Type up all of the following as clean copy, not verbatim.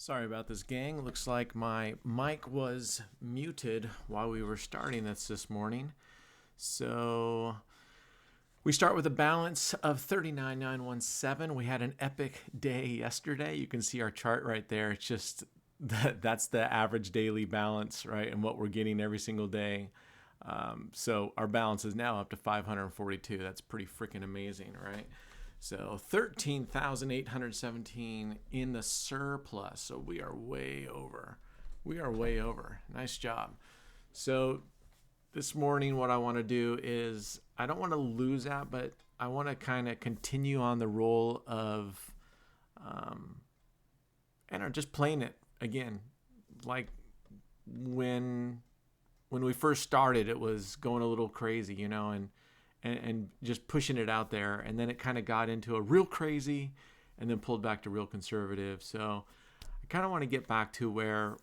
Sorry about this, gang. Looks like my mic was muted while we were starting this morning. So we start with a balance of 39,917. We had an epic day yesterday. You can see our chart right there. It's just that's the average daily balance, right? And what we're getting every single day. So our balance is now up to 542. That's pretty freaking amazing, right? So 13,817 in the surplus. So we are way over. We are way over. Nice job. So this morning, what I want to do is, I don't want to lose that, but I want to kind of continue on the role of, and just playing it again. Like when we first started, it was going a little crazy, and just pushing it out there. And then it kind of got into a real crazy and then pulled back to real conservative. So I kind of want to get back to where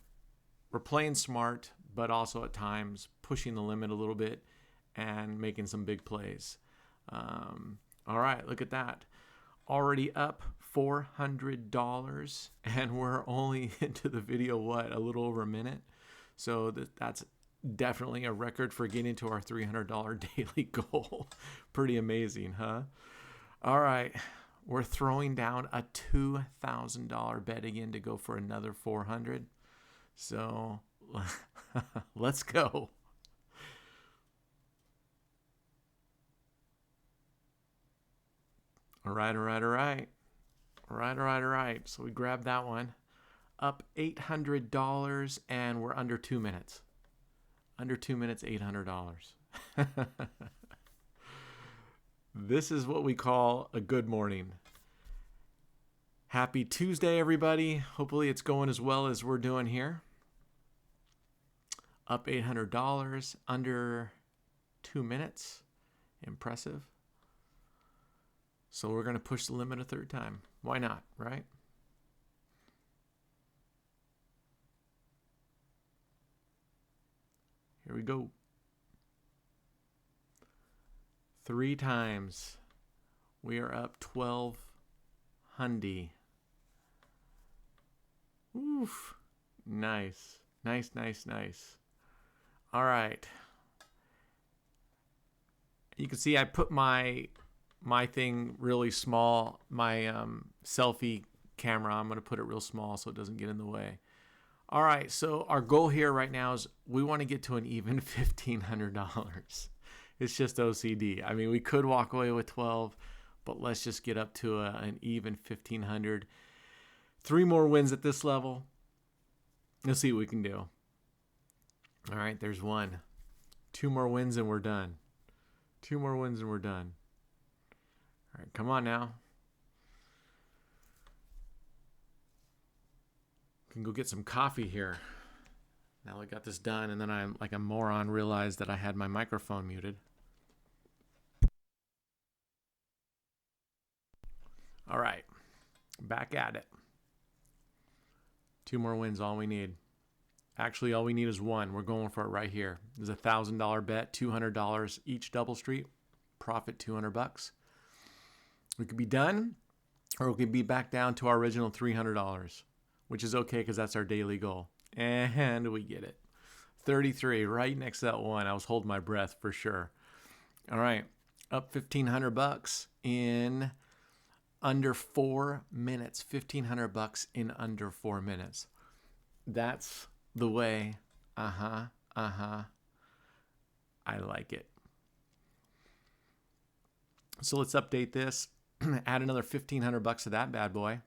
we're playing smart, but also at times pushing the limit a little bit and making some big plays. All right, look at that. Already up $400, and we're only into the video, a little over a minute. So that's definitely a record for getting to our $300 daily goal. Pretty amazing, huh? All right, we're throwing down a $2,000 bet again to go for another 400. So let's go. All right. So we grabbed that one. Up $800, and we're under 2 minutes. Under 2 minutes, $800. This is what we call a good morning. Happy Tuesday, everybody. Hopefully it's going as well as we're doing here. Up $800, under 2 minutes. Impressive. So we're going to push the limit a third time. Why not, right? Here we go. 3 times. We are up 1,200. Oof. Nice. All right. You can see I put my thing really small. My selfie camera, I'm going to put it real small so it doesn't get in the way. All right, so our goal here right now is we want to get to an even $1,500. It's just OCD. I mean, we could walk away with 12, but let's just get up to an even 1,500. 3 more wins at this level. Let's see what we can do. All right, there's 1. 2 more wins and we're done. 2 more wins and we're done. All right, come on now. Can go get some coffee here. Now I got this done, and then I, like a moron, realized that I had my microphone muted. All right, back at it. 2 more wins, all we need. Actually, all we need is 1. We're going for it right here. There's a $1,000 bet, $200 each double street, profit $200. We could be done, or we could be back down to our original $300. Which is okay because that's our daily goal. And we get it. 33, right next to that 1. I was holding my breath for sure. All right, up $1,500 in under 4 minutes. $1,500 in under 4 minutes. That's the way. I like it. So let's update this. Add another $1,500 to that bad boy.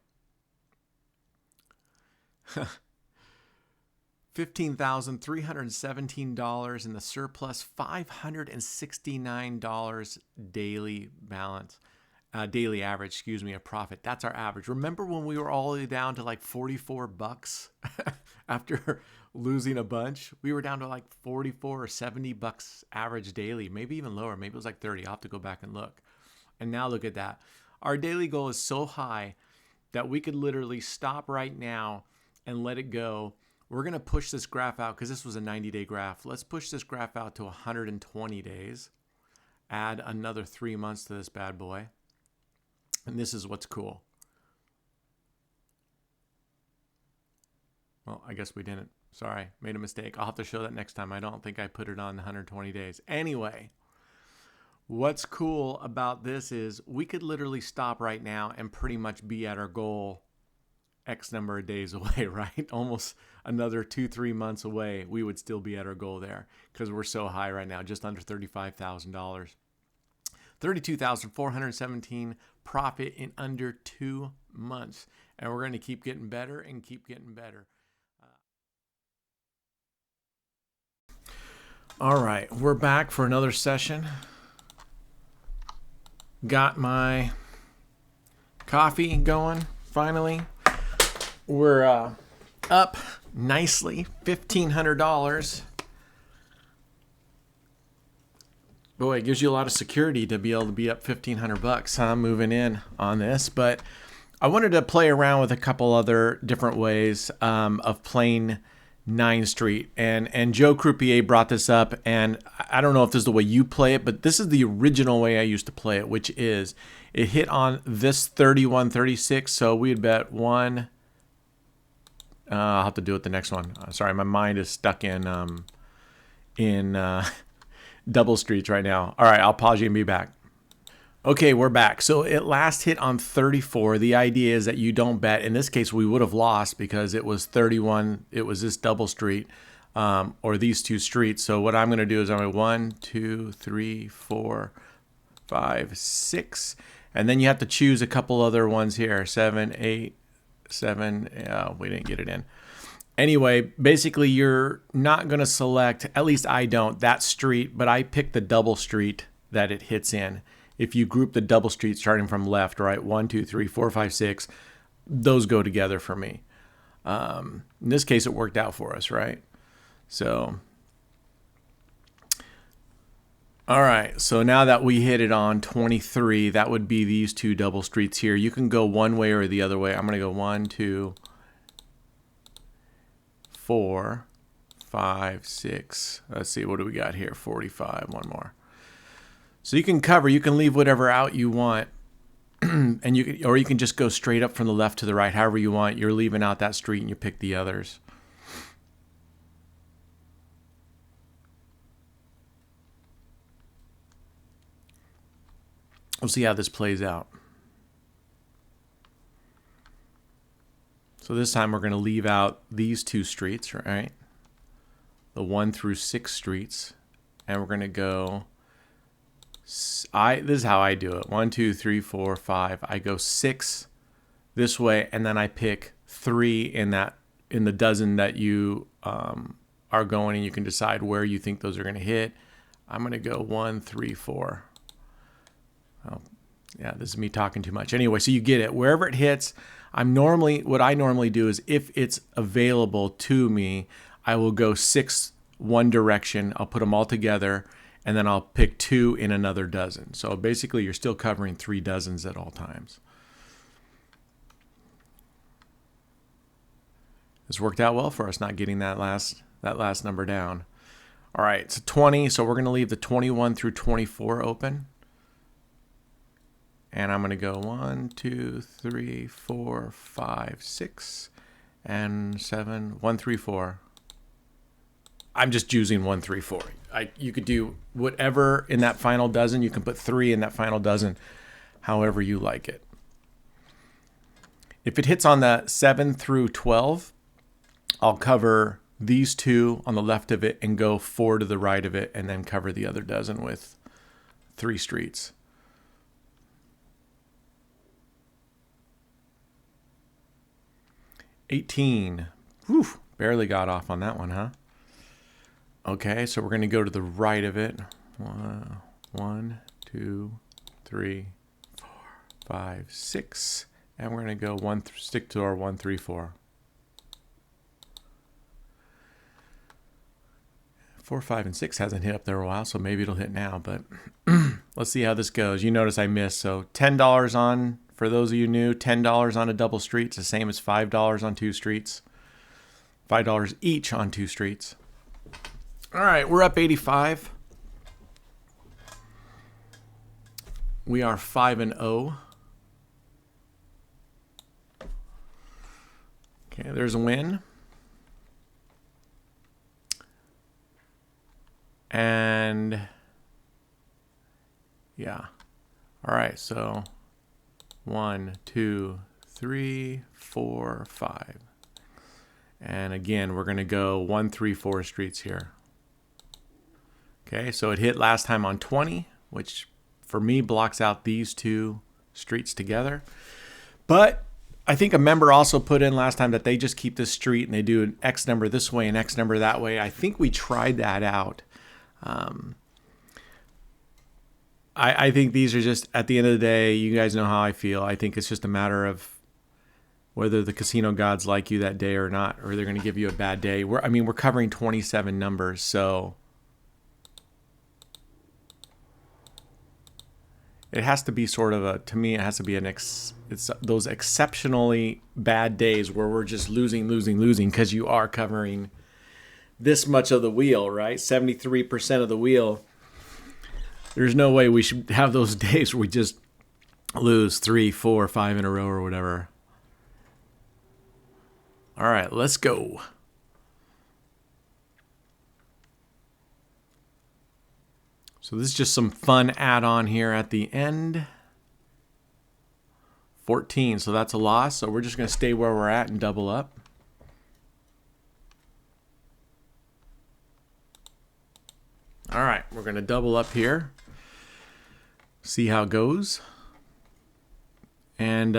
$15,317 in the surplus, $569 daily balance, daily average, of profit. That's our average. Remember when we were all the way down to like $44 after losing a bunch? We were down to like $44 or $70 average daily, maybe even lower. Maybe it was like 30. I'll have to go back and look. And now look at that. Our daily goal is so high that we could literally stop right now and let it go. We're going to push this graph out because this was a 90-day graph. Let's push this graph out to 120 days. Add another 3 months to this bad boy. And this is what's cool. Well, I guess we didn't. Sorry, made a mistake. I'll have to show that next time. I don't think I put it on 120 days. Anyway, what's cool about this is we could literally stop right now and pretty much be at our goal X number of days away, right? Almost another 2-3 months away, we would still be at our goal there because we're so high right now, just under $35,000. 32,417 profit in under 2 months. And we're going to keep getting better and keep getting better. All right, we're back for another session. Got my coffee going finally. We're up nicely, $1,500. Boy, it gives you a lot of security to be able to be up $1,500, huh? Moving in on this, but I wanted to play around with a couple other different ways of playing 9 Street, and Joe Croupier brought this up, and I don't know if this is the way you play it, but this is the original way I used to play it, which is it hit on this 31-36, so we'd bet one. I'll have to do it the next one. Sorry, my mind is stuck in double streets right now. All right, I'll pause you and be back. Okay, we're back. So it last hit on 34. The idea is that you don't bet. In this case, we would have lost because it was 31. It was this double street or these 2 streets. So what I'm going to do is I'm going to 1, 2, 3, 4, 5, 6. And then you have to choose a couple other ones here. 7, 8, 7. We didn't get it in. Anyway, basically you're not going to select, at least I don't, that street, but I pick the double street that it hits in. If you group the double streets starting from left, right, 1, 2, 3, 4, 5, 6, those go together for me. In this case, it worked out for us, right? So, all right. So now that we hit it on 23, that would be these 2 double streets here. You can go one way or the other way. I'm going to go 1, 2, 4, 5, 6. Let's see, what do we got here? 45, one more. So you can cover, you can leave whatever out you want, and you can just go straight up from the left to the right, however you want. You're leaving out that street and you pick the others. We'll see how this plays out. So this time we're going to leave out these 2 streets, right? The 1 through 6 streets, and we're going to go. This is how I do it. 1, 2, 3, 4, 5. I go 6 this way, and then I pick 3 in the dozen that you are going, and you can decide where you think those are going to hit. I'm going to go 1, 3, 4. Oh, yeah, this is me talking too much. Anyway, so you get it. Wherever it hits, what I normally do is if it's available to me, I will go 6 one direction. I'll put them all together, and then I'll pick 2 in another dozen. So basically, you're still covering 3 dozens at all times. This worked out well for us, not getting that last number down. All right, so 20. So we're going to leave the 21 through 24 open. And I'm going to go 1, 2, 3, 4, 5, 6, and 7. 1, 3, 4. I'm just choosing 1, 3, 4. You could do whatever in that final dozen. You can put 3 in that final dozen, however you like it. If it hits on the 7 through 12, I'll cover these 2 on the left of it and go 4 to the right of it, and then cover the other dozen with 3 streets. $18. Whew, barely got off on that one, huh? Okay, so we're going to go to the right of it. 1, 2, 3, 4, 5, 6. And we're going to go stick to our 1, 3, 4. 4, 5, and 6 hasn't hit up there a while, so maybe it'll hit now. But let's see how this goes. You notice I missed. So $10 on, for those of you new, $10 on a double street. It's the same as $5 on 2 streets. $5 each on 2 streets. All right, we're up 85. We are 5-0. Okay, there's a win. And yeah. All right, so 1, 2, 3, 4, 5. And again, we're going to go 1, 3, 4 streets here. Okay, so it hit last time on 20, which for me blocks out these two streets together. But I think a member also put in last time that they just keep this street and they do an X number this way and X number that way. I think we tried that out. I think these are just, at the end of the day, you guys know how I feel. I think it's just a matter of whether the casino gods like you that day or not, or they're going to give you a bad day. We're covering 27 numbers, so it has to be sort of to me, it has to be it's those exceptionally bad days where we're just losing, because you are covering this much of the wheel, right? 73% of the wheel. There's no way we should have those days where we just lose 3, 4, 5 in a row or whatever. All right, let's go. So this is just some fun add-on here at the end. 14, so that's a loss. So we're just going to stay where we're at and double up. All right, we're going to double up here. See how it goes. And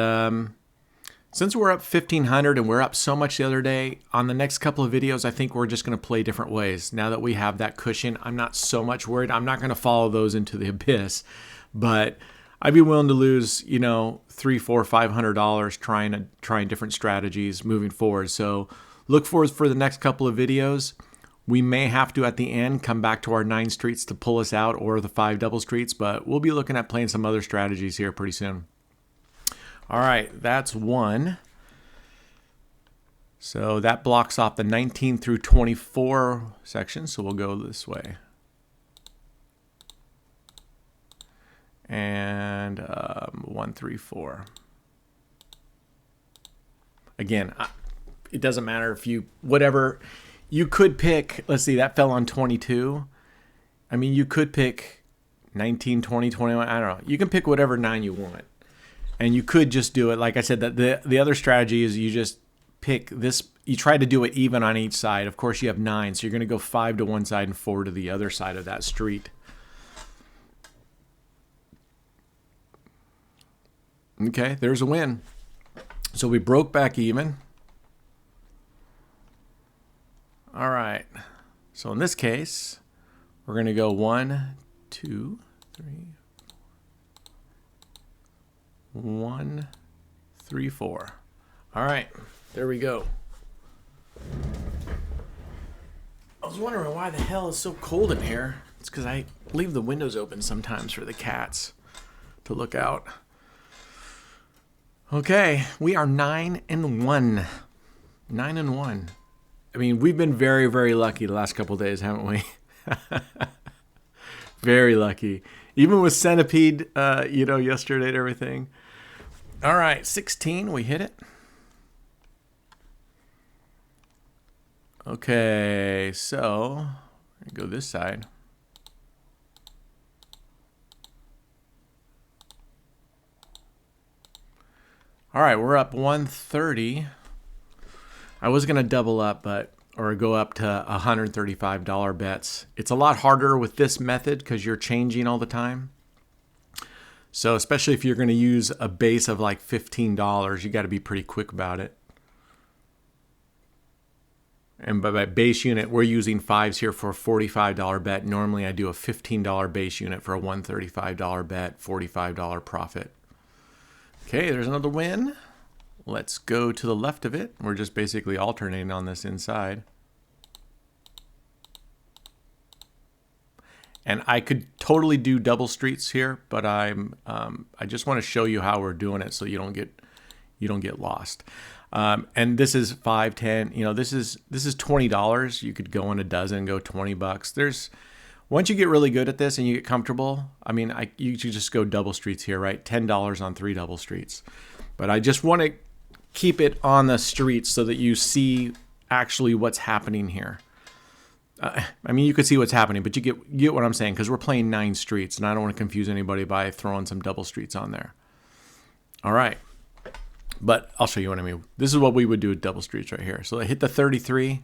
since we're up 1,500 and we're up so much the other day, on the next couple of videos, I think we're just going to play different ways. Now that we have that cushion, I'm not so much worried. I'm not going to follow those into the abyss, but I'd be willing to lose, $300, $400, $500 trying different strategies moving forward. So look forward for the next couple of videos. We may have to, at the end, come back to our 9 streets to pull us out, or the 5 double streets, but we'll be looking at playing some other strategies here pretty soon. All right, that's 1. So that blocks off the 19 through 24 section, so we'll go this way. And 1, 3, 4. Again, it doesn't matter if whatever. You could pick, let's see, that fell on 22. I mean, you could pick 19, 20, 21. I don't know. You can pick whatever 9 you want. And you could just do it. Like I said, the other strategy is you just pick this. You try to do it even on each side. Of course, you have 9. So you're going to go 5 to one side and 4 to the other side of that street. Okay, there's a win. So we broke back even. All right, so in this case, we're going to go 1, 2, 3, 1, 3, 4. All right, there we go. I was wondering why the hell it's so cold in here. It's because I leave the windows open sometimes for the cats to look out. Okay, we are 9-1. 9-1. I mean, we've been very, very lucky the last couple of days, haven't we? Very lucky. Even with Centipede, yesterday and everything. All right, 16, we hit it. Okay, so go this side. All right, we're up 130. I was going to double up, or go up to $135 bets. It's a lot harder with this method because you're changing all the time. So especially if you're going to use a base of like $15, you got to be pretty quick about it. And by base unit, we're using 5s here for a $45 bet. Normally I do a $15 base unit for a $135 bet, $45 profit. Okay, there's another win. Let's go to the left of it. We're just basically alternating on this inside. And I could totally do double streets here, but I just want to show you how we're doing it so you don't get lost. And this is 5, 10. This is $20. You could go in a dozen, go $20. Once you get really good at this and you get comfortable, you should just go double streets here, right? $10 on 3 double streets. But I just want to keep it on the streets so that you see actually what's happening here. I mean, you could see what's happening, but you get what I'm saying, because we're playing 9 streets, and I don't want to confuse anybody by throwing some double streets on there. All right. But I'll show you what I mean. This is what we would do with double streets right here. So I hit the 33.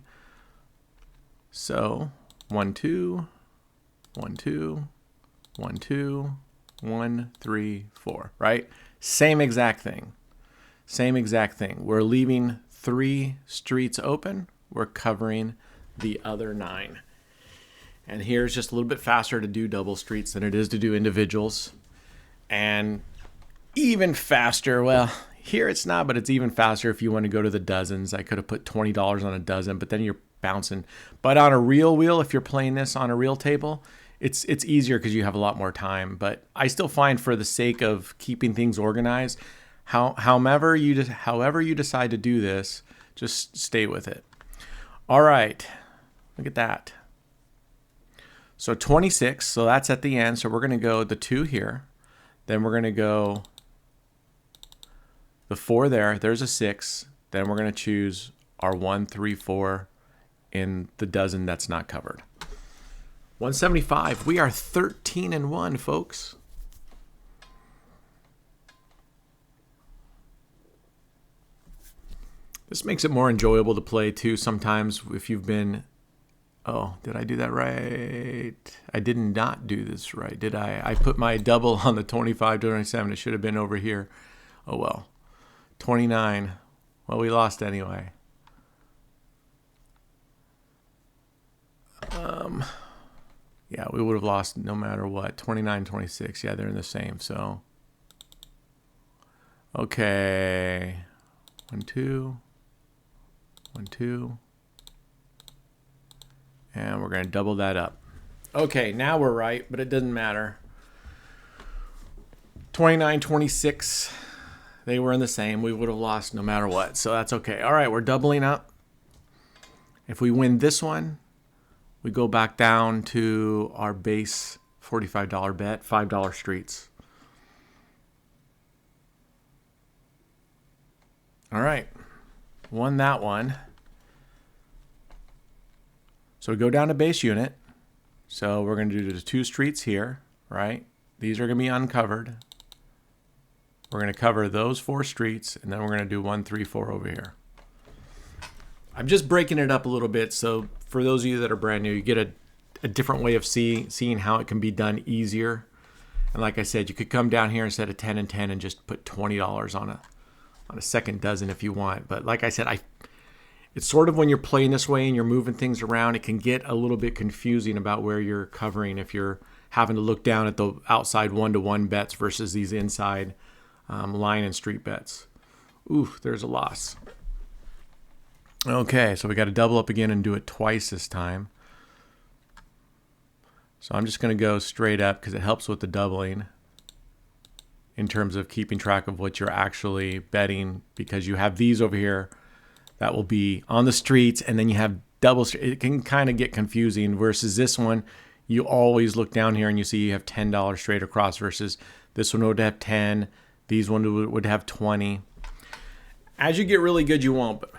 So 1, 2, 1, 2, 1, 2, 1, 3, 4, right? Same exact thing. Same exact thing. We're leaving 3 streets open. We're covering the other 9. And here's just a little bit faster to do double streets than it is to do individuals. And even faster, well, here it's not, but it's even faster if you want to go to the dozens. I could have put $20 on a dozen, but then you're bouncing. But on a real wheel, if you're playing this on a real table, it's easier because you have a lot more time. But I still find, for the sake of keeping things organized, however you decide to do this, just stay with it. All right, look at that. So 26, so that's at the end. So we're going to go the 2 here. Then we're going to go the 4 there. There's a 6. Then we're going to choose our 1, 3, 4 in the dozen that's not covered. 175. We are 13-1, folks. This makes it more enjoyable to play too. Sometimes if you've been, oh, did I do that right? I did not do this right, did I? I put my double on the 25 to 27. It should have been over here. Oh well. 29. Well, we lost anyway. Yeah, we would have lost no matter what. 29, 26. Yeah, they're in the same. So, okay. 1, 2. 1, 2. And we're going to double that up. Okay, now we're right, but it doesn't matter. 29, 26. They were in the same. We would have lost no matter what. So that's okay. All right, we're doubling up. If we win this one, we go back down to our base $45 bet, $5 streets. All right, won that one. So we go down to base unit. So we're going to do the 2 streets here, right? These are going to be uncovered. We're going to cover those 4 streets, and then we're going to do 1, 3, 4 over here. I'm just breaking it up a little bit, so for those of you that are brand new, you get a different way of seeing how it can be done easier. And like I said, you could come down here instead of 10 and 10 and just put $20 on a second dozen if you want. But like I said, it's sort of when you're playing this way and you're moving things around, it can get a little bit confusing about where you're covering if you're having to look down at the outside 1-to-1 bets versus these inside line and street bets. Ooh, there's a loss. Okay, so we got to double up again and do it twice this time. So I'm just going to go straight up because it helps with the doubling in terms of keeping track of what you're actually betting, because you have these over here that will be on the streets, and then you have double. It can kind of get confusing versus this one. You always look down here and you see you have $10 straight across versus this one would have 10. These ones would have 20. As you get really good, you won't. But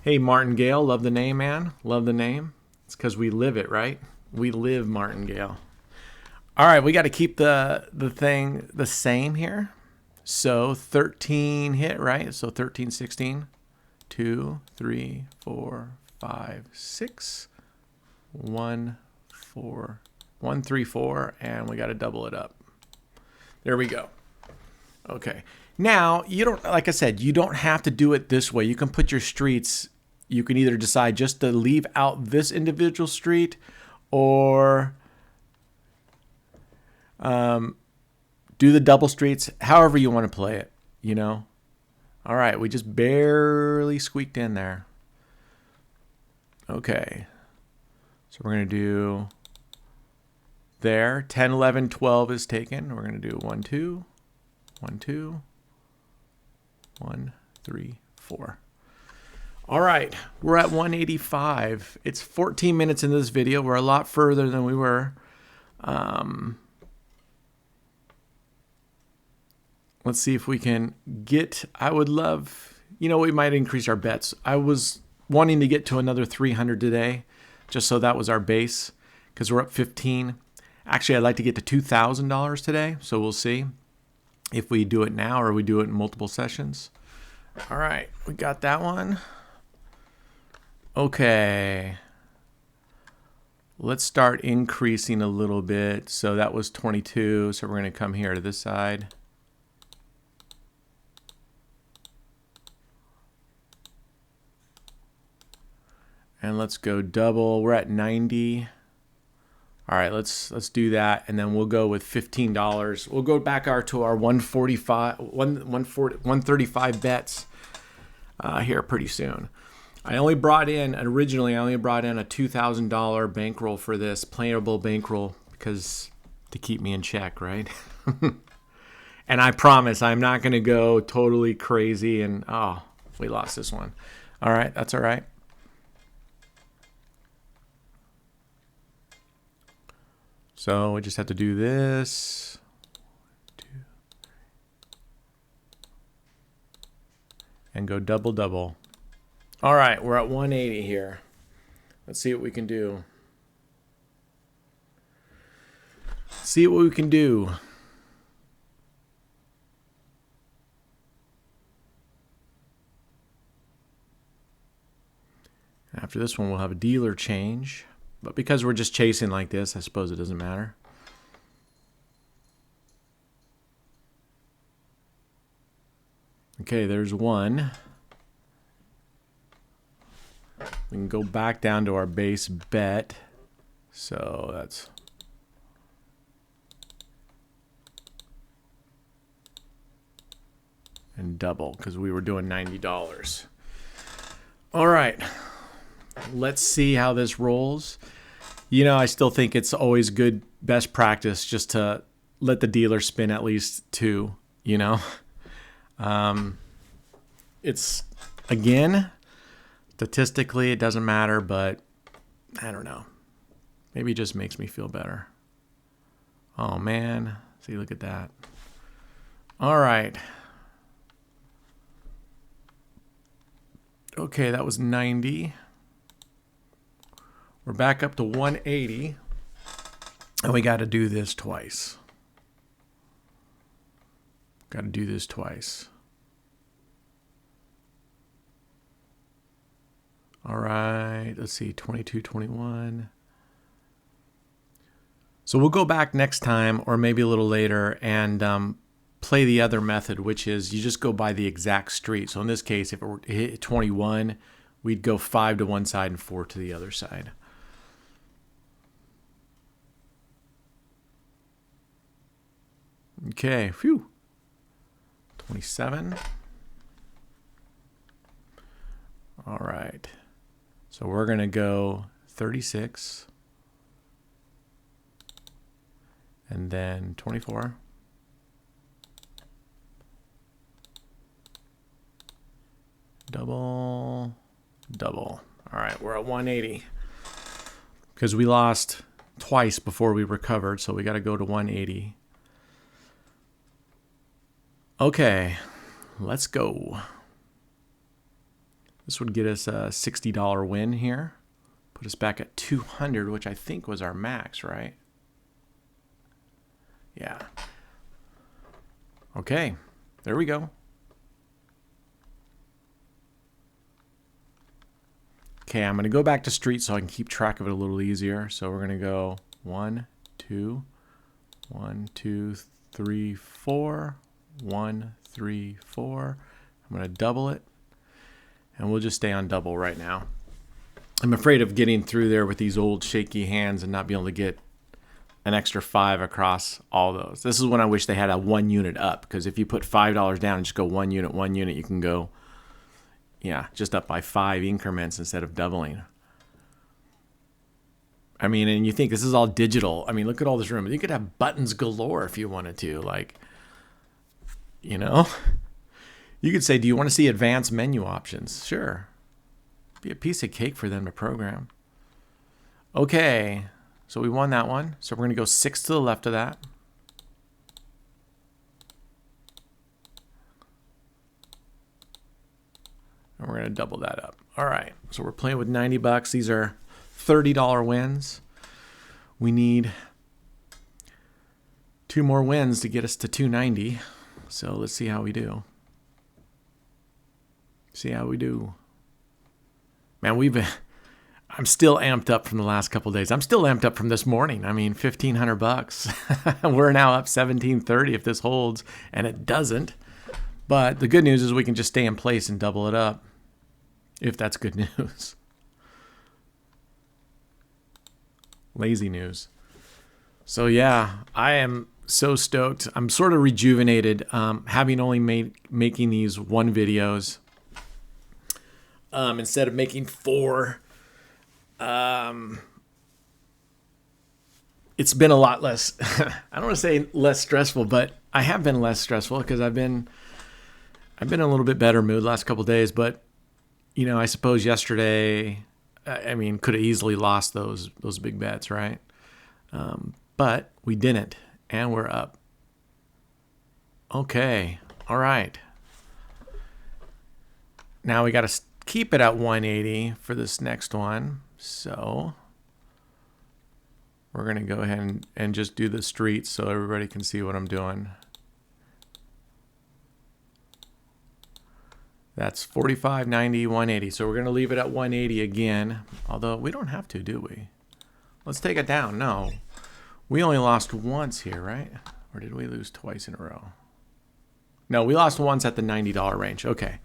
hey, Martingale, love the name, man. Love the name. It's because we live it, right? We live Martingale. All right, we got to keep the thing the same here. So 13 hit, right? So 13, 16, 2, 3, 4, 5, 6, 1, 4, 1, 3, 4, and we got to double it up. There we go. Okay. Now, you don't, like I said, you don't have to do it this way. You can put your streets, you can either decide just to leave out this individual street or do the double streets, however you want to play it, you know. All right, we just barely squeaked in there. Okay. So we're going to do there. 10, 11, 12 is taken. We're going to do 1, 2, 1, 2, 1, 3, 4. All right, we're at 185. It's 14 minutes into this video. We're a lot further than we were Let's see if we can get, I would love, we might increase our bets. I was wanting to get to another 300 today, just so that was our base, because we're up 15. Actually, I'd like to get to $2,000 today, so we'll see if we do it now or we do it in multiple sessions. All right, we got that one. Okay. Let's start increasing a little bit. So that was 22, so we're going to come here to this side. And let's go double. We're at 90. All right, let's do that, and then we'll go with $15. We'll go back to our 135 bets here pretty soon. Originally I only brought in a $2,000 bankroll for this, playable bankroll, because to keep me in check, right? And I promise I'm not going to go totally crazy and, oh, we lost this one. All right, that's all right. So we just have to do this. 1, 2, 3. And go double, double. All right, we're at 180 here. Let's see what we can do. See what we can do. After this one, we'll have a dealer change. But because we're just chasing like this, I suppose it doesn't matter. Okay, there's one. We can go back down to our base bet. So that's... and double, because we were doing $90. All right. Let's see how this rolls. I still think it's always good, best practice just to let the dealer spin at least 2, It's, again, statistically, it doesn't matter, but I don't know. Maybe it just makes me feel better. Oh, man. See, look at that. All right. Okay, that was 90. We're back up to 180, and we got to do this twice. Got to do this twice. All right, let's see, 22, 21. So we'll go back next time, or maybe a little later, and play the other method, which is you just go by the exact street. So in this case, if it were to hit 21, we'd go 5 to one side and 4 to the other side. Okay, phew. 27. All right. So we're going to go 36. And then 24. Double, double. All right, we're at 180. Because we lost twice before we recovered, so we got to go to 180. Okay, let's go. This would get us a $60 win here. Put us back at 200, which I think was our max, right? Yeah. Okay, there we go. Okay, I'm going to go back to street so I can keep track of it a little easier. So we're going to go 1, 2, 1, 2, 3, 4. 1, 3, 4. I'm going to double it, and we'll just stay on double right now. I'm afraid of getting through there with these old shaky hands and not being able to get an extra 5 across all those. This is when I wish they had a 1 unit up, because if you put $5 down and just go 1 unit, you can go, yeah, just up by 5 increments instead of doubling. I mean, and you think this is all digital. I mean, look at all this room. You could have buttons galore if you wanted to, like, you could say, do you want to see advanced menu options? Sure. Be a piece of cake for them to program. Okay, so we won that one. So we're going to go 6 to the left of that. And we're going to double that up. All right. So we're playing with 90 bucks. These are $30 wins. We need 2 more wins to get us to 290. So let's see how we do. See how we do. Man, I'm still amped up from the last couple of days. I'm still amped up from this morning. I mean, 1,500 bucks. We're now up 1,730 if this holds, and it doesn't. But the good news is we can just stay in place and double it up, if that's good news. Lazy news. So yeah, I am so stoked. I'm sort of rejuvenated, having only making these 1 videos instead of making 4. It's been a lot less. I don't want to say less stressful, but I have been less stressful because I've been in a little bit better mood the last couple of days. But you know, I suppose yesterday, I mean, could have easily lost those big bets, right? But we didn't, and we're up. Okay, all right. Now we got to keep it at 180 for this next one. So we're going to go ahead and just do the streets so everybody can see what I'm doing. That's 45, 90, 180. So we're going to leave it at 180 again. Although we don't have to, do we? Let's take it down. No. We only lost once here, right? Or did we lose twice in a row? No, we lost once at the $90 range. Okay.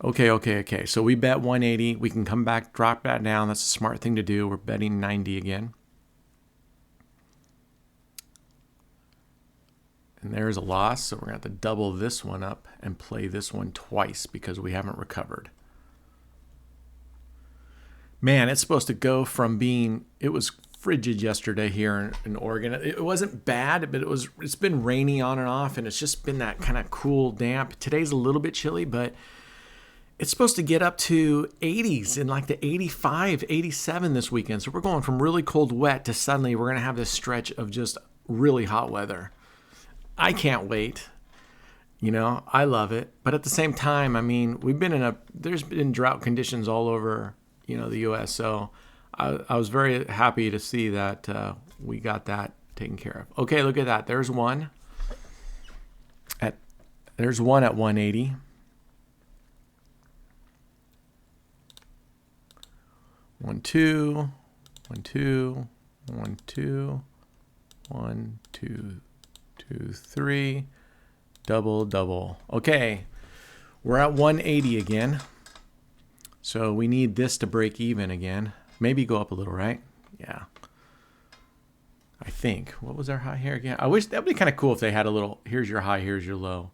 Okay. So we bet 180. We can come back, drop that down. That's a smart thing to do. We're betting 90 again. And there's a loss. So we're going to have to double this one up and play this one twice because we haven't recovered. Man, it's supposed to go from being, it was frigid yesterday here in Oregon. It wasn't bad, but it's been rainy on and off, and it's just been that kind of cool, damp. Today's a little bit chilly, but it's supposed to get up to 80s in like the 85, 87 this weekend. So we're going from really cold, wet to suddenly we're going to have this stretch of just really hot weather. I can't wait. You know, I love it. But at the same time, I mean, there's been drought conditions all over, you know, the U.S. So I was very happy to see that we got that taken care of. Okay, look at that. There's one at 180. One, two, 1, 2, 2, 3, double. Okay, we're at 180 again. So we need this to break even again. Maybe go up a little, right? Yeah. I think. What was our high here again? I wish that'd be kind of cool if they had a little, here's your high, here's your low.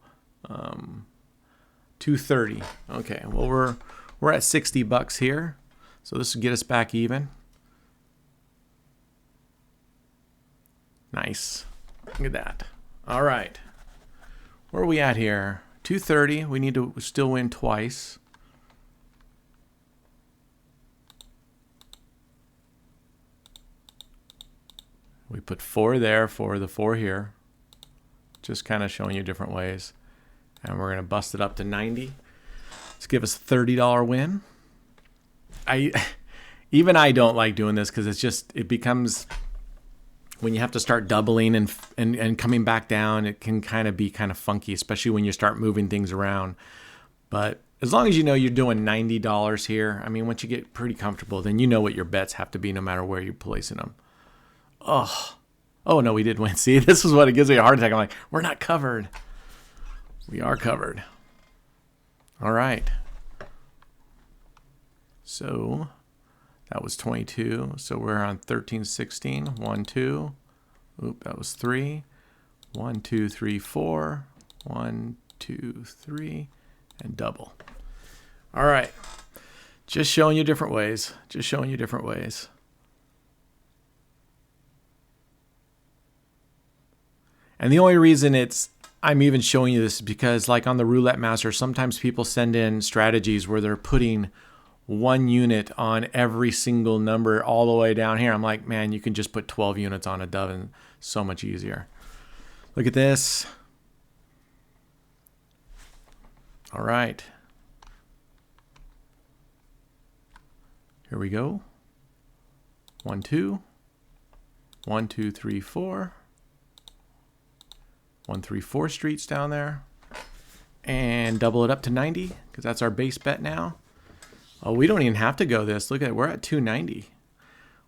230. Okay, well we're at 60 bucks here. So this will get us back even. Nice. Look at that. All right. Where are we at here? 230. We need to still win twice. We put 4 there for the 4 here. Just kind of showing you different ways. And we're going to bust it up to 90. Let's give us a $30 win. Even I don't like doing this because it becomes, when you have to start doubling and coming back down, it can kind of be kind of funky, especially when you start moving things around. But as long as you know you're doing $90 here, I mean, once you get pretty comfortable, then you know what your bets have to be no matter where you're placing them. Oh no, we did win. See, this is what it gives me a heart attack. I'm like, we're not covered. We are covered. All right. So that was 22. So we're on 13, 16. 1, 2. Oop, that was 3. 1, 2, 3, 4. 1, 2, 3, and double. All right. Just showing you different ways. And the only reason I'm even showing you this is because, like on the Roulette Master, sometimes people send in strategies where they're putting 1 unit on every single number all the way down here. I'm like, man, you can just put 12 units on a dove and so much easier. Look at this. All right. Here we go. 1, 2. 1, 2, 3, 4. 1, 3, 4 streets down there. And double it up to 90 because that's our base bet now. Oh, we don't even have to go this. Look at it. We're at 290.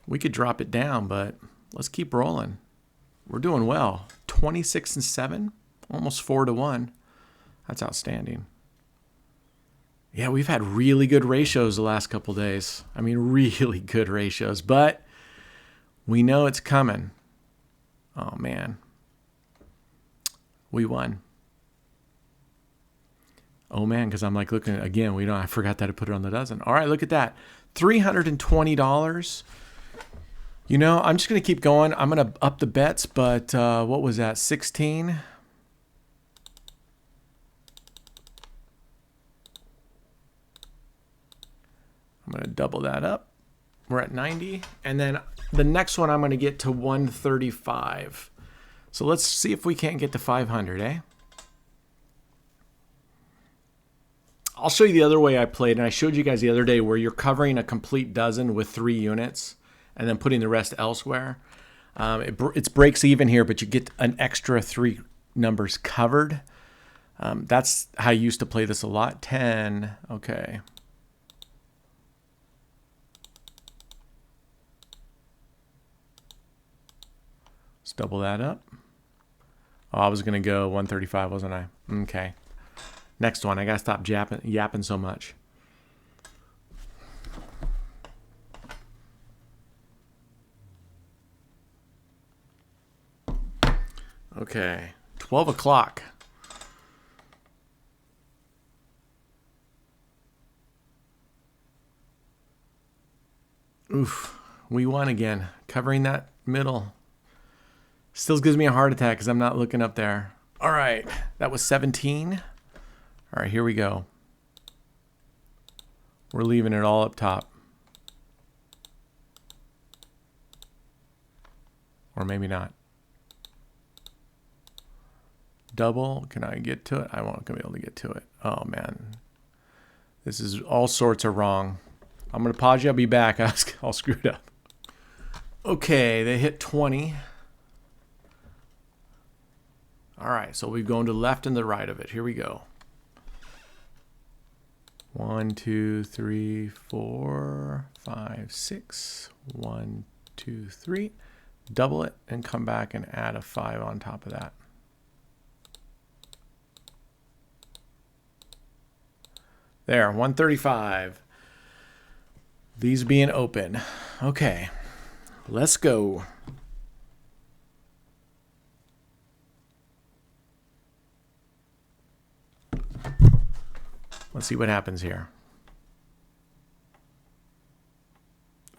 We could drop it down, but let's keep rolling. We're doing well. 26 and 7, almost 4 to 1. That's outstanding. Yeah, we've had really good ratios the last couple days. I mean, really good ratios, but we know it's coming. Oh, man. We won. Oh, man, because I'm like looking at, again, I forgot that I put it on the dozen. All right, look at that. $320. You know, I'm just going to keep going. I'm going to up the bets, but what was that, 16? I'm going to double that up. We're at 90. And then the next one, I'm going to get to 135. So let's see if we can't get to 500, eh? I'll show you the other way I played, and I showed you guys the other day where you're covering a complete dozen with 3 units and then putting the rest elsewhere. It breaks even here, but you get an extra 3 numbers covered. That's how I used to play this a lot. 10, okay. Let's double that up. Oh, I was going to go 135, wasn't I? Okay. Next one. I got to stop yapping so much. Okay. 12 o'clock. Oof. We won again. Covering that middle. Still gives me a heart attack because I'm not looking up there. All right. That was 17. All right, here we go. We're leaving it all up top. Or maybe not. Double. Can I get to it? I won't be able to get to it. Oh, man. This is all sorts of wrong. I'm going to pause you. I'll be back. I was all screwed up. Okay, they hit 20. All right, so we've gone to the left and the right of it. Here we go. 1, 2, 3, 4, 5, 6. 1, 2, 3. Double it and come back and add a 5 on top of that. There, 135. These being open. Okay, let's go. Let's see what happens here.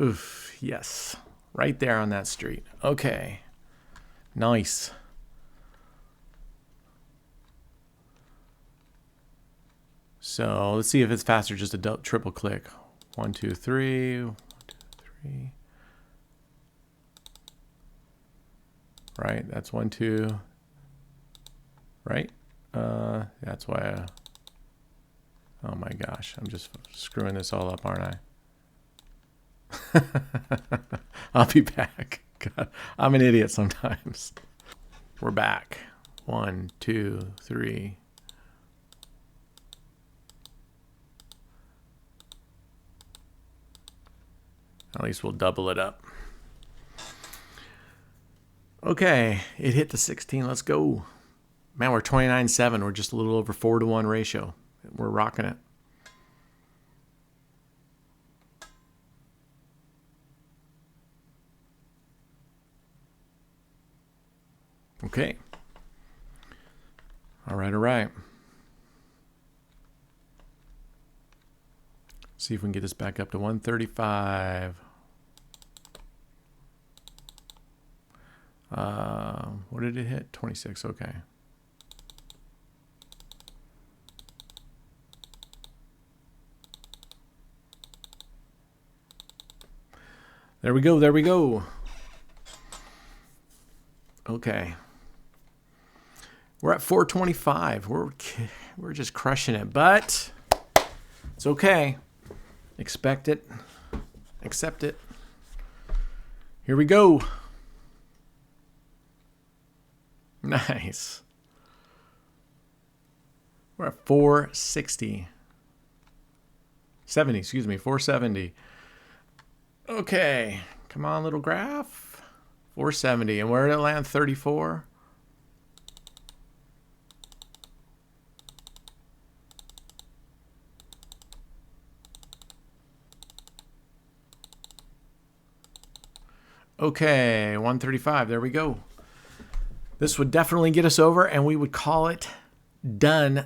Oof, yes. Right there on that street. Okay. Nice. So let's see if it's faster, just a triple click. 1, 2, 3. 1, 2, 3. Right, that's 1, 2. Right? That's why oh my gosh, I'm just screwing this all up, aren't I? I'll be back. God, I'm an idiot sometimes. We're back. 1, 2, 3. At least we'll double it up. Okay, it hit the 16. Let's go. Man, we're 29-7. We're just a little over 4 to 1 ratio. We're rocking it. Okay. All right, all right. See if we can get this back up to 135. What did it hit? 26, okay. There we go, there we go. Okay. We're at 425. We're just crushing it, but it's okay. Expect it. Accept it. Here we go. Nice. We're at 460. 70, excuse me, 470. Okay, come on, little graph. 470, and where did it land? 34. Okay, 135, there we go. This would definitely get us over, and we would call it done.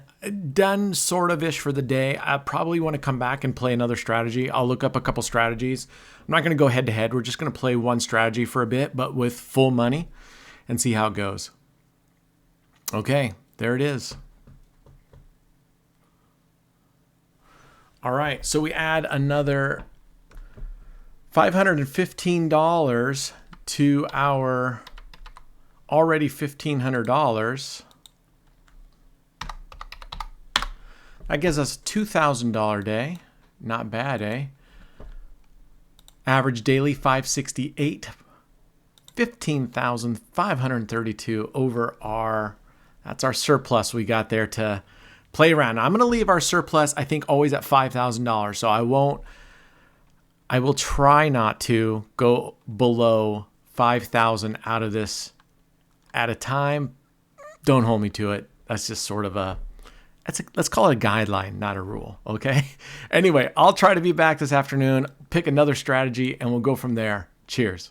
Done sort of-ish for the day. I probably want to come back and play another strategy. I'll look up a couple strategies. I'm not going to go head-to-head. We're just going to play one strategy for a bit, but with full money, and see how it goes. Okay, there it is. All right, so we add another $515 to our already $1,500. That gives us a $2,000 day. Not bad, eh? Average daily 568. 15,532 over our, that's our surplus we got there to play around. Now, I'm going to leave our surplus, I think, always at $5,000. So I will try not to go below 5,000 out of this at a time. Don't hold me to it. That's just sort of let's call it a guideline, not a rule. Okay. Anyway, I'll try to be back this afternoon, pick another strategy, and we'll go from there. Cheers.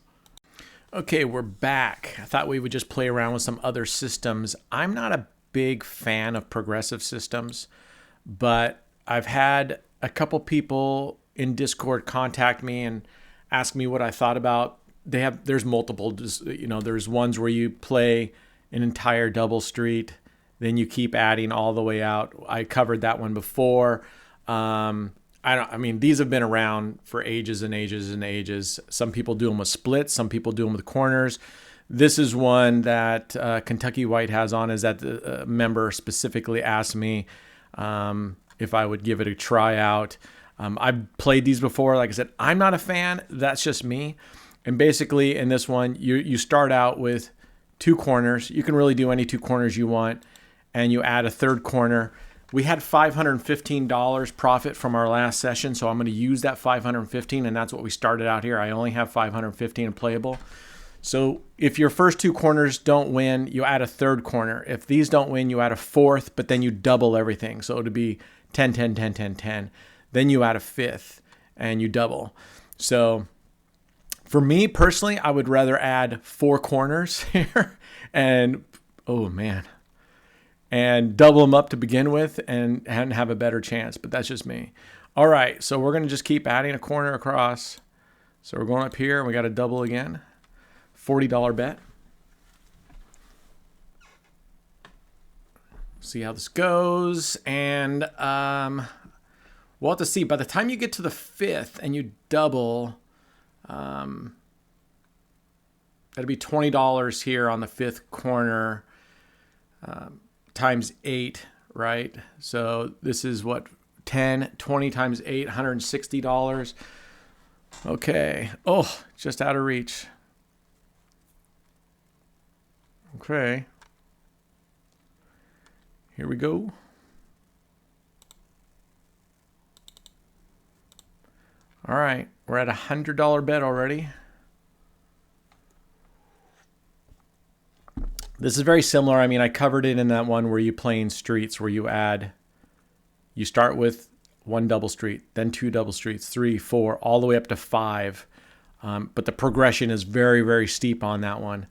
Okay, we're back. I thought we would just play around with some other systems. I'm not a big fan of progressive systems, but I've had a couple people in Discord contact me and ask me what I thought about. There's multiple, there's ones where you play an entire double street, then you keep adding all the way out. I covered that one before. These have been around for ages and ages and ages. Some people do them with splits. Some people do them with corners. This is one that Kentucky White has on, is that the member specifically asked me if I would give it a try out. I've played these before. Like I said, I'm not a fan. That's just me. And basically in this one, you start out with two corners. You can really do any two corners you want. And you add a third corner. We had $515 profit from our last session, so I'm going to use that $515, and that's what we started out here. I only have $515 in playable. So if your first two corners don't win, you add a third corner. If these don't win, you add a fourth, but then you double everything. So it would be 10, 10, 10, 10, 10. Then you add a fifth, and you double. So for me personally, I would rather add four corners here and, oh man, and double them up to begin with and have a better chance. But that's just me. All right, so we're going to just keep adding a corner across. So we're going up here, and we got a double again. $40 bet. See how this goes. And we'll have to see. By the time you get to the fifth and you double, that'll be $20 here on the fifth corner. Times 8, right? So this is what, 10, 20 times 8, $160. Okay. Oh, just out of reach. Okay. Here we go. All right. We're at a $100 bet already. This is very similar. I mean, I covered it in that one where you play in streets, where you start with one double street, then two double streets, 3, 4, all the way up to 5. But the progression is very, very steep on that one.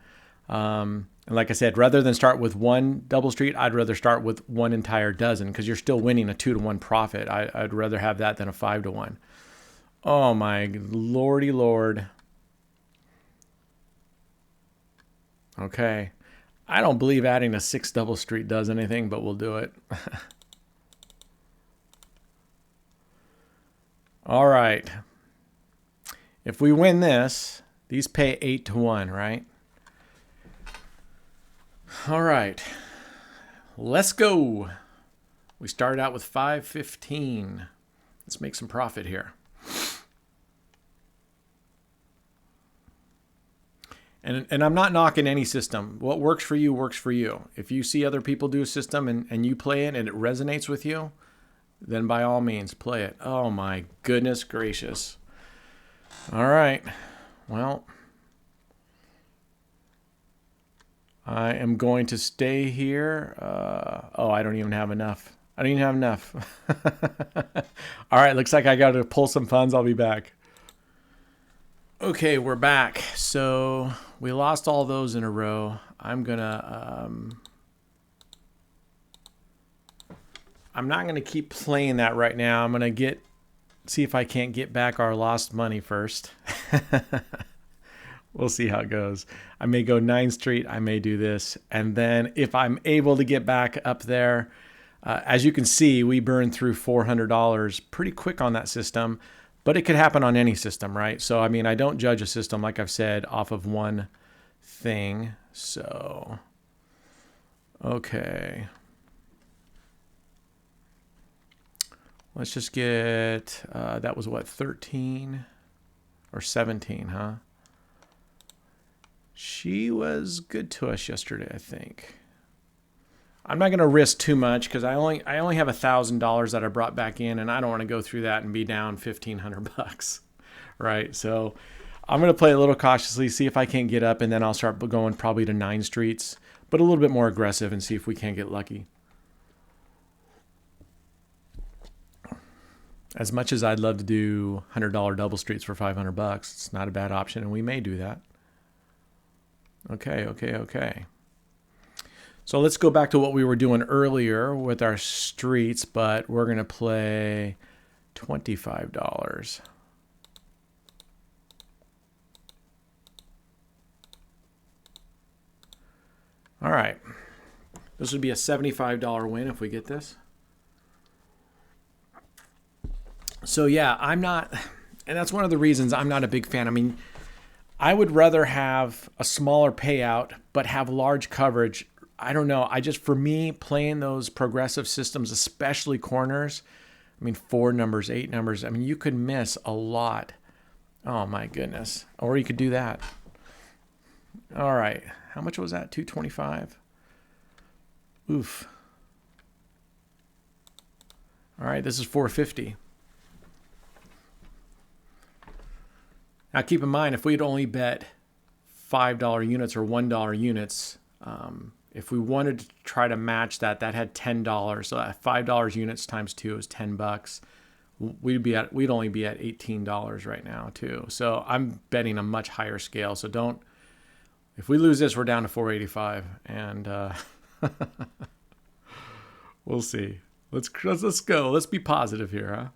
And like I said, rather than start with one double street, I'd rather start with one entire dozen, because you're still winning a 2-to-1 profit. I'd rather have that than a 5-to-1. Oh my lordy lord. Okay. I don't believe adding a 6 double street does anything, but we'll do it. All right. If we win this, these pay 8-to-1, right? All right. Let's go. We started out with 515. Let's make some profit here. And I'm not knocking any system. What works for you works for you. If you see other people do a system and you play it and it resonates with you, then by all means play it. Oh my goodness gracious. All right. Well, I am going to stay here. Oh, I don't even have enough. I don't even have enough. All right. Looks like I got to pull some funds. I'll be back. Okay, we're back. So we lost all those in a row. I'm not gonna keep playing that right now. I'm gonna see if I can't get back our lost money first. We'll see how it goes. I may go 9th Street. I may do this, and then if I'm able to get back up there, as you can see, we burned through $400 pretty quick on that system. But it could happen on any system, right? So, I mean, I don't judge a system, like I've said, off of one thing. So, okay. Let's just get, that was what, 13 or 17, huh? She was good to us yesterday, I think. I'm not going to risk too much because I only have $1,000 that I brought back in, and I don't want to go through that and be down $1,500, right? So I'm going to play a little cautiously, see if I can't get up, and then I'll start going probably to 9 streets, but a little bit more aggressive and see if we can't get lucky. As much as I'd love to do $100 double streets for $500, it's not a bad option, and we may do that. Okay. So let's go back to what we were doing earlier with our streets, but we're going to play $25. All right. This would be a $75 win if we get this. So yeah, I'm not, and that's one of the reasons I'm not a big fan. I mean, I would rather have a smaller payout, but have large coverage. I don't know. For me, playing those progressive systems, especially corners, I mean, 4 numbers, 8 numbers, I mean, you could miss a lot. Oh my goodness. Or you could do that. All right. How much was that? 225. Oof. All right. This is 450. Now keep in mind, if we'd only bet $5 units or $1 units, if we wanted to try to match that, that had $10. So that $5 units times 2 is $10. We'd only be at $18 right now too. So I'm betting a much higher scale. So if we lose this, we're down to 485, and we'll see. Let's go. Let's be positive here, huh?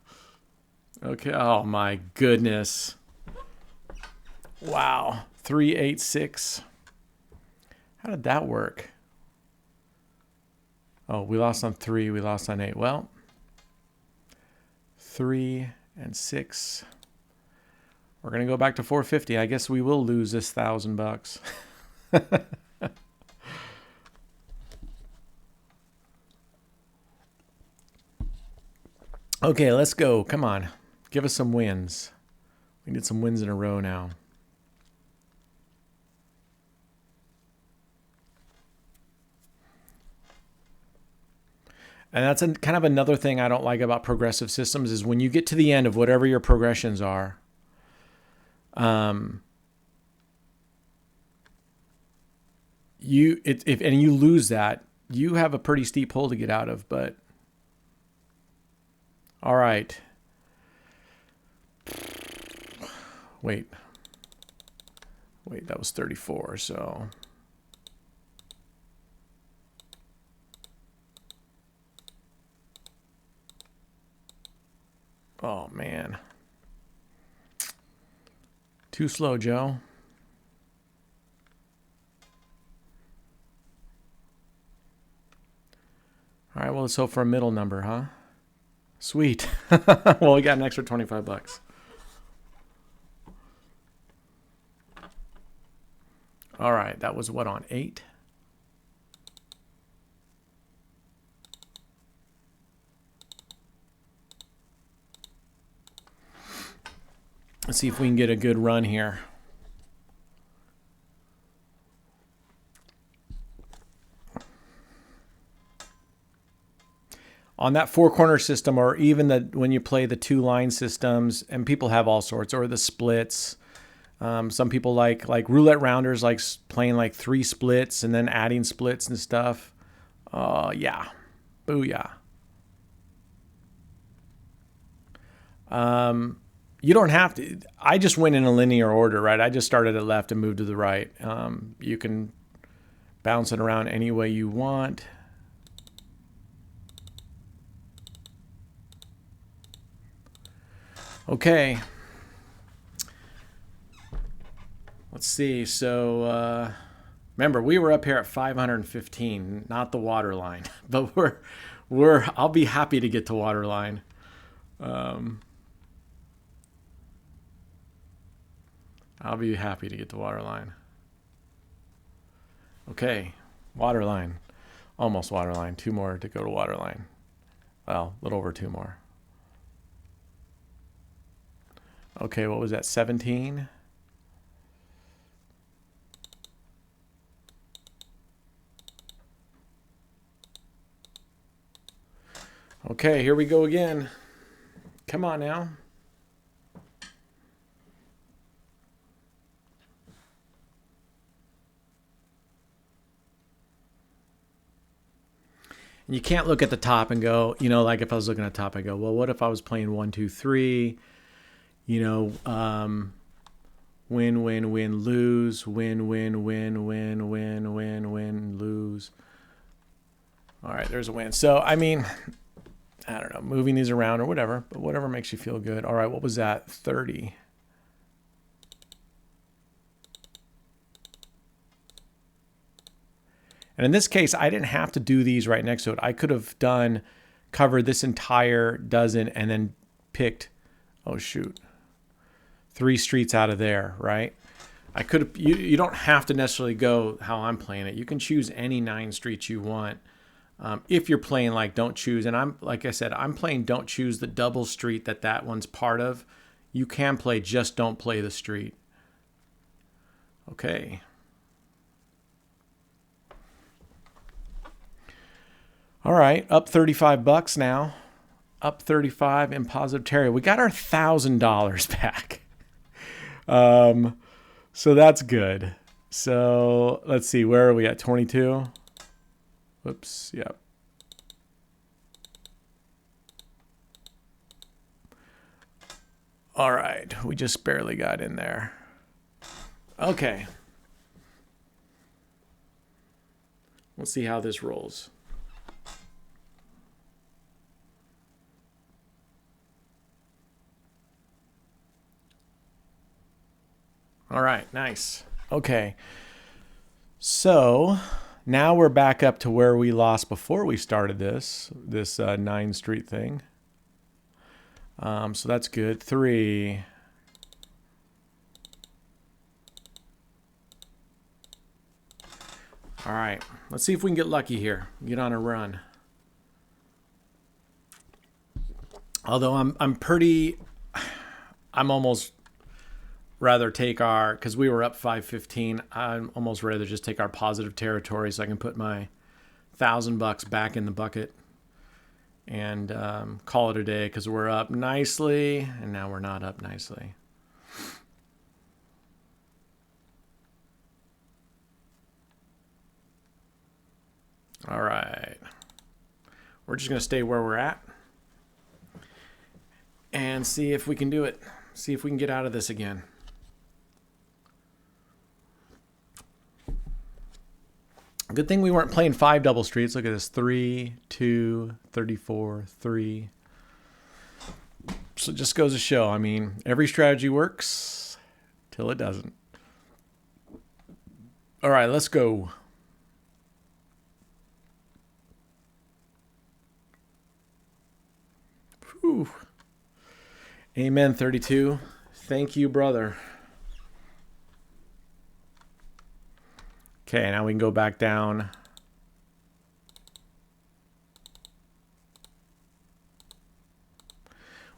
Okay. Oh my goodness. Wow. 386. How did that work? Oh, we lost on 3. We lost on 8. Well, 3 and 6. We're going to go back to 450. I guess we will lose this $1,000. Okay, let's go. Come on. Give us some wins. We need some wins in a row now. And that's kind of another thing I don't like about progressive systems is when you get to the end of whatever your progressions are, if you lose that, you have a pretty steep hole to get out of. But all right, wait, that was 34. So. Oh, man. Too slow, Joe. All right, well, let's hope for a middle number, huh? Sweet. Well, we got an extra $25. All right, that was what, on 8? Let's see if we can get a good run here. on that four corner system, or even when you play the two line systems, and people have all sorts, or the splits. Some people like roulette rounders, like playing like 3 splits and then adding splits and stuff. Yeah, booyah. You don't have to. I just went in a linear order, right? I just started at left and moved to the right. You can bounce it around any way you want. Okay. Let's see. So remember, we were up here at 515, not the water line, but I'll be happy to get to water line. I'll be happy to get to water line. Okay, water line. Almost water line. 2 more to go to water line. Well, a little over 2 more. Okay, what was that, 17? Okay, here we go again. Come on now. And you can't look at the top and go, like if I was looking at the top, I go, well, what if I was playing 1, 2, 3? Win, win, win, lose, win, win, win, win, win, win, win, lose. All right, there's a win. So, I mean, I don't know, moving these around or whatever, but whatever makes you feel good. All right, what was that? 30. And in this case, I didn't have to do these right next to it. I could have covered this entire dozen and then picked, 3 streets out of there, right? I could have, you don't have to necessarily go how I'm playing it. You can choose any 9 streets you want. If you're playing like don't choose, and like I said, I'm playing don't choose the double street that one's part of. You can play just don't play the street. Okay. All right, up $35 now. Up 35 in positive territory. We got our $1,000 back. So that's good. So let's see, where are we at? 22? Whoops, yep. All right, we just barely got in there. Okay. Let's see how this rolls. All right, nice. Okay. So now we're back up to where we lost before we started this 9 street thing. So that's good. 3. All right, let's see if we can get lucky here. Get on a run. Although I'm almost rather take because we were up 515. I'm almost rather just take our positive territory so I can put my $1,000 back in the bucket and call it a day, because we're up nicely and now we're not up nicely. All right, we're just going to stay where we're at and see if we can do it. See if we can get out of this again. Good thing we weren't playing 5 double streets. Look at this. 3, 2, 34, 3. So it just goes to show, I mean, every strategy works till it doesn't. All right, let's go. Whew. Amen, 32. Thank you, brother. Okay, now we can go back down.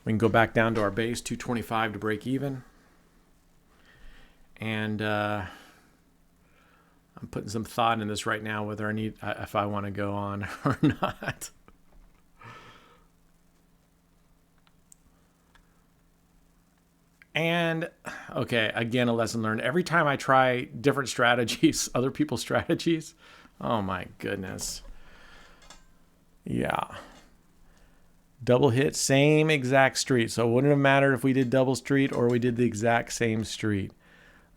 We can go back down to our base, 225 to break even. And I'm putting some thought in this right now, whether if I want to go on or not. And okay, again, a lesson learned. Every time I try different strategies, other people's strategies, oh my goodness. Yeah. Double hit, same exact street. So it wouldn't have mattered if we did double street or we did the exact same street.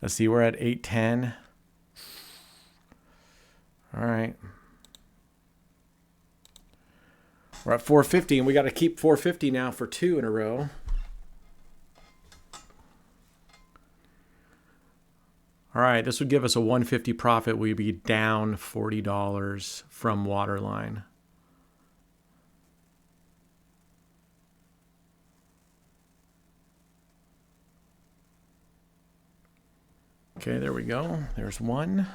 Let's see, we're at 810. All right. We're at 450, and we got to keep 450 now for 2 in a row. All right, this would give us a 150 profit. We'd be down $40 from waterline. Okay, there we go. There's one.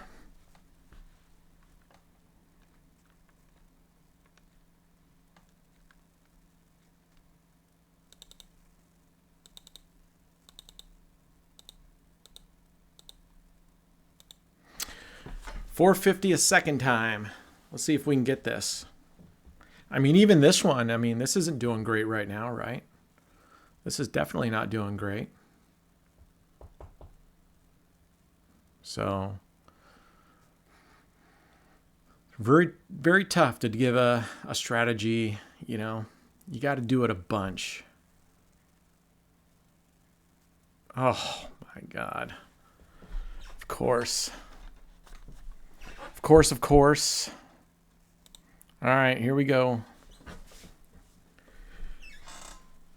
$450 a second time. Let's see if we can get this. I mean, even this one, I mean, this isn't doing great right now, right? This is definitely not doing great. So, very, very tough to give a strategy, you know. You got to do it a bunch. Oh, my God. Of course. Of course. All right, here we go.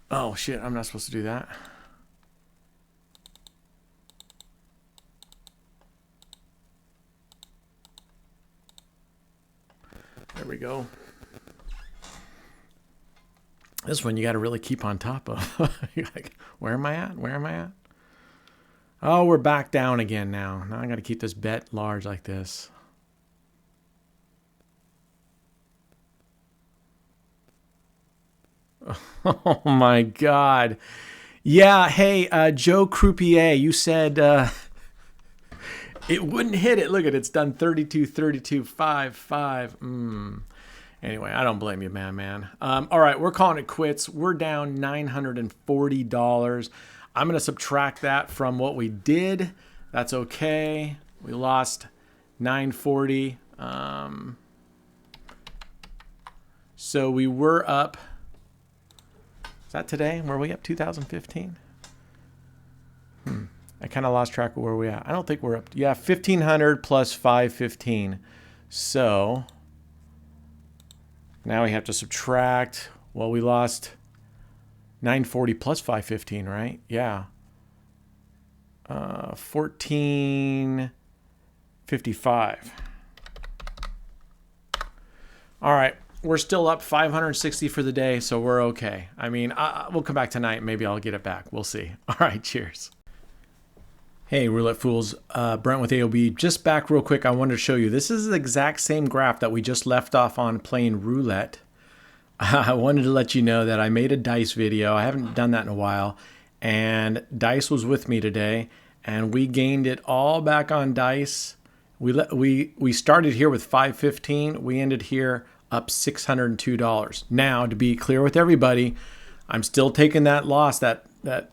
Oh, shit, I'm not supposed to do that. There we go. This one you got to really keep on top of. You're like, where am I at? Where am I at? Oh, we're back down again now. Now I got to keep this bet large like this. Oh my God. Yeah. Hey, Joe Croupier, you said it wouldn't hit it. Look at it. It's done 32, 32, 5, 5. Anyway, I don't blame you, man. All right. We're calling it quits. We're down $940. I'm going to subtract that from what we did. That's okay. We lost $940. So we were up. Is that today? Were we up 2015? I kind of lost track of where we're at. I don't think we're up. Yeah, 1,500 plus 515. So now we have to subtract. Well, we lost 940 plus 515, right? Yeah. 1455. All right. We're still up 560 for the day, so we're okay. I mean, we'll come back tonight. Maybe I'll get it back. We'll see. All right, cheers. Hey, Roulette Fools. Brent with AOB. Just back real quick, I wanted to show you. This is the exact same graph that we just left off on playing roulette. I wanted to let you know that I made a dice video. I haven't done that in a while. And Dice was with me today, and we gained it all back on Dice. We started here with 515. We ended here up $602. Now, to be clear with everybody, I'm still taking that loss, that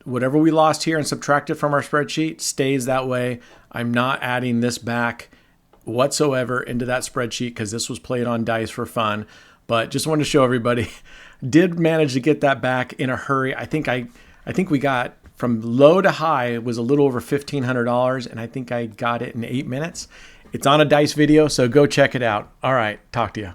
whatever we lost here and subtracted from our spreadsheet stays that way. I'm not adding this back whatsoever into that spreadsheet because this was played on Dice for fun. But just wanted to show everybody, did manage to get that back in a hurry. I think we got from low to high, it was a little over $1,500, and I think I got it in 8 minutes. It's on a Dice video, so go check it out. All right, talk to you.